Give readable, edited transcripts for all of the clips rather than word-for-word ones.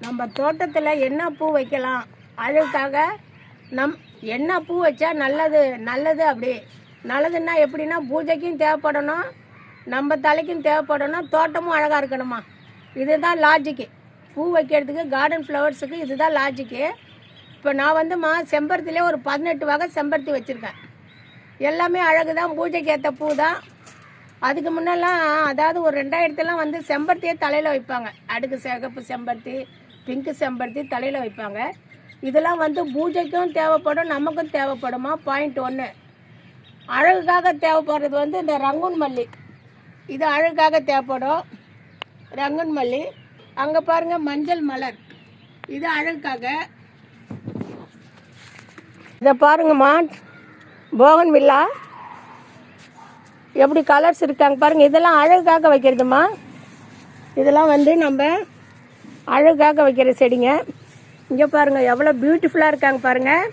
நம்ம தோட்டத்தில் என்ன பூ வைக்கலாம், அதுக்காக என்ன பூ வச்சா நல்லது அப்படி நல்லதுன்னா எப்படின்னா பூஜைக்கும் தேவைப்படணும், நம்ம தலைக்கும் தேவைப்படணும், தோட்டமும் அழகாக இருக்கணுமா. இதுதான் லாஜிக்கு. பூ வைக்கிறதுக்கு கார்டன் ஃப்ளவர்ஸுக்கு இதுதான் லாஜிக்கு. இப்போ நான் வந்துமா செம்பருத்திலே ஒரு 18 வகை செம்பருத்தி வச்சுருக்கேன். எல்லாமே அழகு தான், பூஜைக்கு ஏற்ற பூ தான். அதுக்கு முன்னெல்லாம் அதாவது ஒரு 2000 வந்து செம்பருத்தியே தலையில் வைப்பாங்க. அடுக்கு சிகப்பு செம்பருத்தி, பிங்க்கு செம்பருத்தி தலையில் வைப்பாங்க. இதெல்லாம் வந்து பூஜைக்கும் தேவைப்படும், நமக்கும் தேவைப்படுமா. பாயிண்ட் 1. அழகுக்காக தேவைப்படுறது வந்து இந்த ரங்கூன் மல்லி. இது அழகுக்காக தேவைப்படும் ரங்கூன் மல்லி. அங்கே பாருங்கள் மஞ்சள் மலர், இது அழகுக்காக. இதை பாருங்கம்மா போகன் வில்லா எப்படி கலர்ஸ் இருக்காங்க பாருங்கள். இதெல்லாம் அழகுக்காக வைக்கிறதுமா. இதெல்லாம் வந்து நம்ம அழகுக்காக வைக்கிற செடிங்க. இங்கே பாருங்கள் எவ்வளோ பியூட்டிஃபுல்லாக இருக்காங்க பாருங்கள்.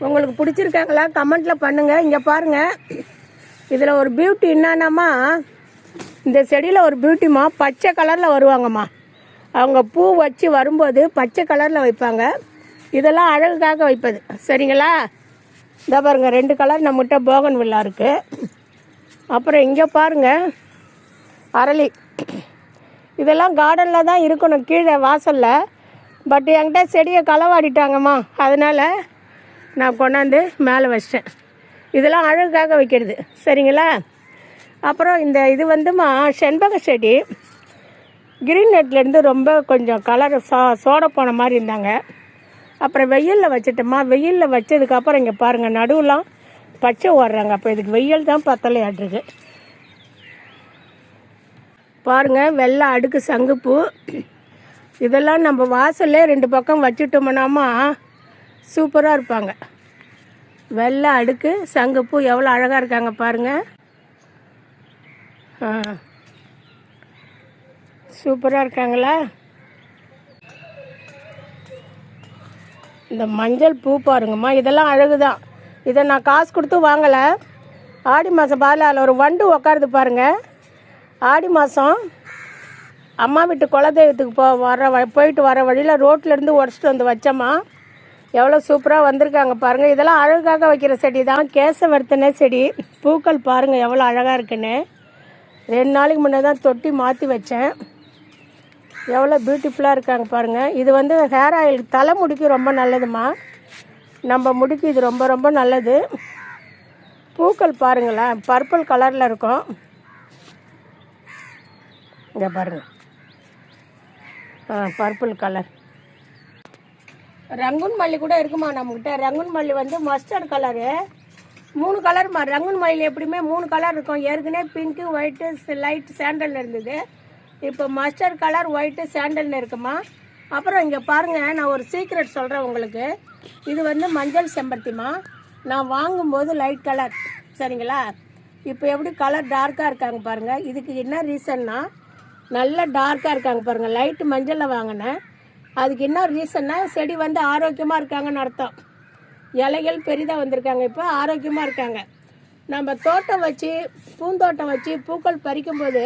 உங்களுக்கு பிடிச்சிருக்காங்களா கமெண்ட்டில் பண்ணுங்கள். இங்கே பாருங்கள், இதில் ஒரு பியூட்டி என்னன்னாம்மா, இந்த செடியில் ஒரு பியூட்டிமா பச்சை கலரில் வருவாங்கம்மா. அவங்க பூ வச்சு வரும்போது பச்சை கலரில் வைப்பாங்க. இதெல்லாம் அழகுக்காக வைப்பது, சரிங்களா. இதை பாருங்கள் 2 கலர் நம்மகிட்ட போகன் வில்லா இருக்குது. அப்புறம் இங்கே பாருங்கள் அரளி. இதெல்லாம் கார்டனில் தான் இருக்கணும், கீழே வாசலில். பட் என்கிட்ட செடியை களவாடிட்டாங்கம்மா, அதனால் நான் கொண்டாந்து மேலே வச்சிட்டேன். இதெல்லாம் அழகுக்காக வைக்கிறது, சரிங்களா. அப்புறம் இது வந்துமா செண்பக செடி. கிரீன் நெட்லேருந்து ரொம்ப கொஞ்சம் கலர் சோடை போன மாதிரி இருந்தாங்க. அப்புறம் வெயிலில் வச்சுட்டோமா. வெயிலில் வச்சதுக்கப்புறம் இங்கே பாருங்கள் நடுவுலாம் பச்சை ஓடுறாங்க. அப்போ இதுக்கு வெயில் தான் பத்தலையாட்டிருக்கு. பாருங்கள் வெள்ளை அடுக்கு சங்குப்பூ. இதெல்லாம் நம்ம வாசல்லே 2 பக்கம் வச்சுட்டோம்னாமா சூப்பராக இருப்பாங்க. வெள்ளை அடுக்கு சங்குப்பூ எவ்வளோ அழகாக இருக்காங்க பாருங்கள். சூப்பராக இருக்காங்களா. இந்த மஞ்சள் பூ பாருங்கம்மா, இதெல்லாம் அழகு தான். இதை நான் காசு கொடுத்து வாங்கலை. ஆடி மாதம் பால் அதில் ஒரு வண்டு உக்காருது பாருங்கள். ஆடி மாதம் அம்மா வீட்டு குலதெய்வத்துக்கு போயிட்டு வர வழியில் ரோட்லேருந்து உடச்சிட்டு வந்து வச்சோம்மா. எவ்வளோ சூப்பராக வந்திருக்காங்க பாருங்கள். இதெல்லாம் அழகாக வைக்கிற செடி தான். கேசவர்த்தனை செடி. பூக்கள் பாருங்கள் எவ்வளோ அழகாக இருக்குன்னு. 2 நாளைக்கு முன்னே தான் தொட்டி மாற்றி வச்சேன். எவ்வளோ பியூட்டிஃபுல்லாக இருக்காங்க பாருங்கள். இது வந்து ஹேர் ஆயில், தலைமுடிக்கு ரொம்ப நல்லதுமா. நம்ம முடிக்கு இது ரொம்ப ரொம்ப நல்லது. பூக்கள் பாருங்களேன் பர்பிள் கலரில் இருக்கும். இங்கே பாருங்கள் பர்பிள் கலர். ரங்கூன் மல்லி கூட இருக்குமா நம்மக்கிட்ட. ரங்கூன் மல்லி வந்து மஸ்டர்ட் கலரு. 3 கலருமா. ரங்கூன் மல்லியில் எப்படியுமே 3 கலர் இருக்கும். ஏற்கனவே பிங்க்கு, ஒயிட்டு, லைட் சாண்டல் இருந்தது. இப்போ மஸ்டர்ட் கலர், ஒயிட்டு, சாண்டல்னு இருக்குமா. அப்புறம் இங்கே பாருங்கள், நான் ஒரு சீக்ரெட் சொல்கிறேன் உங்களுக்கு. இது வந்து மஞ்சள் செம்பருத்திமா. நான் வாங்கும்போது லைட் கலர், சரிங்களா. இப்போ எப்படி கலர் டார்க்காக இருக்காங்க பாருங்கள். இதுக்கு என்ன ரீசன்னா, நல்ல டார்க்காக இருக்காங்க பாருங்கள். லைட்டு மஞ்சளில் வாங்கினேன். அதுக்கு என்ன ரீசன்னா, செடி வந்து ஆரோக்கியமாக இருக்காங்கன்னு அர்த்தம். இலைகள் பெரிதாக வந்திருக்காங்க, இப்போ ஆரோக்கியமாக இருக்காங்க. நம்ம தோட்டம் வச்சு பூந்தோட்டம் வச்சு பூக்கள் பறிக்கும்போது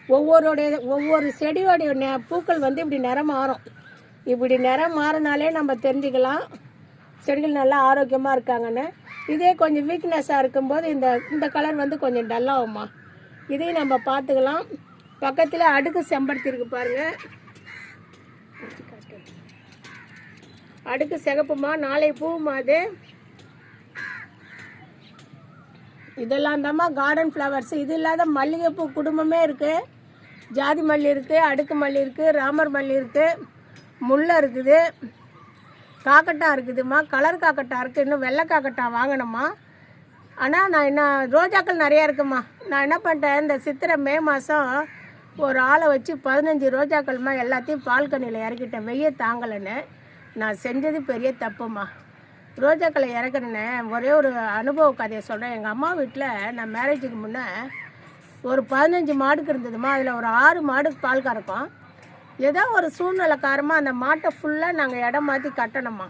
ஒவ்வொரு செடியோடைய பூக்கள் வந்து இப்படி நிறம் மாறும். இப்படி நிறம் மாறினாலே நம்ம தெரிஞ்சுக்கலாம் செடிகள் நல்லா ஆரோக்கியமாக இருக்காங்கன்னு. இதே கொஞ்சம் வீக்னஸாக இருக்கும்போது இந்த கலர் வந்து கொஞ்சம் டல்லாகுமா. இதையும் நம்ம பார்த்துக்கலாம். பக்கத்தில் அடுக்கு செம்பருத்தி இருக்குது பாருங்கள். அடுக்கு சிகப்புமா, 4 பூவுமா. அது இதெல்லாம் தாம்மா கார்டன் ஃப்ளவர்ஸ். இது இல்லாத மல்லிகைப்பூ குடும்பமே இருக்குது. ஜாதி மல்லி இருக்குது, அடுக்கு மல்லி இருக்குது, ராமர் மல்லி இருக்குது, முல்லை இருக்குது, காக்கட்டா இருக்குதுமா. கலர் காக்கட்டா இருக்குது. இன்னும் வெள்ளை காக்கட்டா வாங்கணுமா. ஆனால் நான் என்ன ரோஜாக்கள் நிறையா இருக்குமா. நான் என்ன பண்ணிட்டேன், இந்த சித்திரை மே மாதம் ஒரு ஆளை வச்சு 15 ரோஜாக்கள்மா எல்லாத்தையும் பால்கனியில் இறக்கிட்டேன். வெய்ய தாங்கலைன்னு. நான் செஞ்சது பெரிய தப்புமா. ரோஜாக்களை இறக்குறேன்னு ஒரே ஒரு அனுபவ கதையை சொல்கிறேன். எங்கள் அம்மா வீட்டில் நான் மேரேஜுக்கு முன்னே ஒரு 15 மாடுக்கு இருந்ததுமா. அதில் ஒரு 6 மாடுக்கு பால் கறக்கும். ஏதோ ஒரு சூழ்நிலை காரணமாக அந்த மாட்டை ஃபுல்லாக நாங்கள் இடம் மாற்றி கட்டணுமா.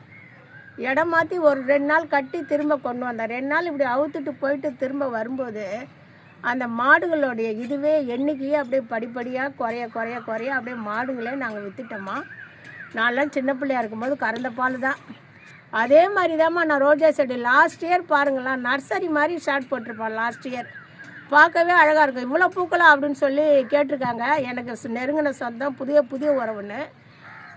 இடம் மாற்றி ஒரு 2 நாள் கட்டி திரும்ப கொண்டு வந்தேன். 2 நாள் இப்படி அவுத்துட்டு போயிட்டு திரும்ப வரும்போது அந்த மாடுகளுடைய இதுவே எண்ணிக்கையே அப்படியே படிப்படியாக குறைய அப்படியே மாடுங்களே நாங்கள் விற்றுட்டோமா. நான்லாம் சின்ன பிள்ளையா இருக்கும்போது கறந்த பால் தான். அதே மாதிரி தான்மா நான் ரோஜா செடி லாஸ்ட் இயர் பாருங்களேன், நர்சரி மாதிரி ஷார்ட் போட்டிருப்பேன் லாஸ்ட் இயர். பார்க்கவே அழகாக இருக்கும். இவ்வளோ பூக்கலாம் அப்படின்னு சொல்லி கேட்டிருக்காங்க. எனக்கு நெருங்கின சொந்தம் புதிய உறவுன்னு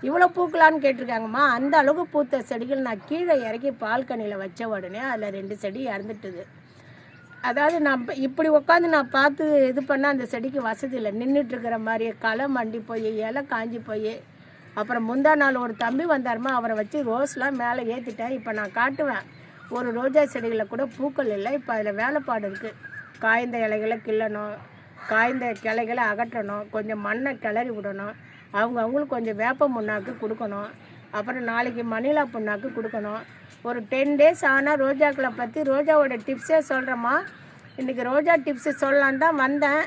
இவ்வளோ பூக்கலான்னு கேட்டிருக்காங்கம்மா. அந்த அளவுக்கு பூத்த செடிகள் நான் கீழே இறக்கி பால்கனியில் வச்ச உடனே அதில் 2 செடி இறந்துட்டுது. அதாவது நான் இப்படி உட்காந்து நான் பார்த்து இது பண்ணால் அந்த செடிக்கு வசதி இல்லை, நின்றுட்டுருக்கிற மாதிரி களை மண்டி போய் இலை காஞ்சி போய். அப்புறம் முந்தா நாள் ஒரு தம்பி வந்தாருமா, அவரை வச்சு ரோஸ்லாம் மேலே ஏற்றிட்டேன். இப்போ நான் காட்டுவேன், ஒரு ரோஜா செடிகளில் கூட பூக்கள் இல்லை. இப்போ அதில் வேலைப்பாடு இருக்குது. காய்ந்த இலைகளை கிள்ளணும், காய்ந்த கிளைகளை அகற்றணும், கொஞ்சம் மண்ணை கிளறி விடணும், அவங்களுக்கு கொஞ்சம் வேப்ப முன்னாக்கு கொடுக்கணும், அப்புறம் நாளைக்கு மணிலா புண்ணாக்கு கொடுக்கணும். ஒரு 10 days ஆனால் ரோஜாக்களை பற்றி ரோஜாவோட டிப்ஸே சொல்கிறேம்மா. இன்றைக்கி ரோஜா டிப்ஸு சொல்லலான் தான் வந்தேன்.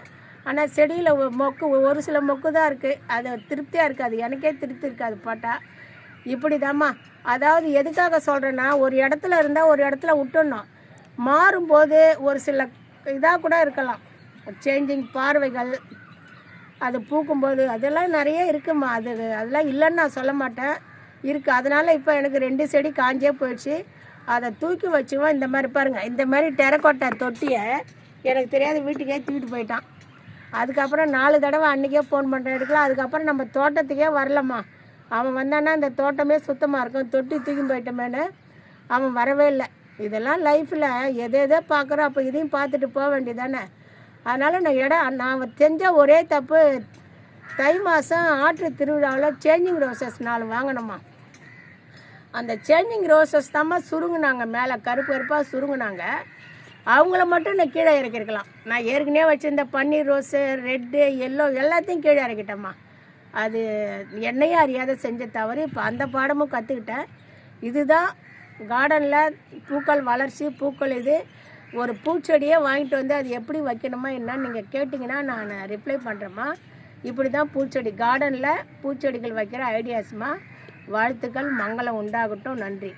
ஆனால் செடியில் மொக்கு ஒரு சில மொக்கு தான் இருக்குது, அது திருப்தியாக இருக்காது, எனக்கே திருப்தி இருக்காது போட்டால். இப்படி தாம்மா. அதாவது எதுக்காக சொல்கிறேன்னா, ஒரு இடத்துல இருந்தால் ஒரு இடத்துல விட்டுடணும். மாறும்போது ஒரு சில இதாக கூட இருக்கலாம், சேஞ்சிங் பார்வைகள், அது பூக்கும்போது அதெல்லாம் நிறைய இருக்குமா. அதெல்லாம் இல்லைன்னு நான் சொல்ல மாட்டேன், இருக்குது. அதனால் இப்போ எனக்கு 2 செடி காஞ்சே போயிடுச்சு. அதை தூக்கி வச்சுவோம். இந்த மாதிரி பாருங்கள், இந்த மாதிரி டெரக்கோட்டா தொட்டியை எனக்கு தெரியாத வீட்டுக்கே தூக்கிட்டு போயிட்டான். அதுக்கப்புறம் 4 தடவை அன்றைக்கே ஃபோன் பண்ணுறேன், எடுக்கலாம். அதுக்கப்புறம் நம்ம தோட்டத்துக்கே வரலம்மா. அவன் வந்தானா இந்த தோட்டமே சுத்தமாக இருக்கும், தொட்டி தூக்கி போயிட்டோமேனு அவன் வரவே இல்லை. இதெல்லாம் லைஃப்பில் எதோ பார்க்குறோம், அப்போ இதையும் பார்த்துட்டு போக வேண்டியதானே. அதனால் நான் செஞ்ச ஒரே தப்பு, தை மாதம் ஆற்று திருவிழாவில் சேஞ்சிங் ரோசஸ் 4 வாங்கினோம்மா. அந்த சேஞ்சிங் ரோசஸ் தாம்மா சுருங்குனாங்க, மேலே கருப்பாக சுருங்குனாங்க. அவங்கள மட்டும் நான் கீழே இறக்கிருக்கலாம். நான் ஏற்கனவே வச்சுருந்த பன்னீர் ரோஸு, ரெட்டு, எல்லோ எல்லாத்தையும் கீழே இறக்கிட்டேம்மா. அது என்னையே அறியாத செஞ்ச தவறு. இப்போ அந்த பாடமும் கற்றுக்கிட்டேன். இதுதான் கார்டனில் பூக்கள் வளர்ச்சி, பூக்கள் இது. ஒரு பூச்செடியே வாங்கிட்டு வந்து அது எப்படி வைக்கணுமா என்னன்னு நீங்கள் கேட்டிங்கன்னா நான் ரிப்ளை பண்ணுறேம்மா. இப்படி தான் பூச்செடி, கார்டனில் பூச்செடிகள் வைக்கிற ஐடியாஸ்மா. வாழ்த்துக்கள், மங்களம் உண்டாகட்டும். நன்றி.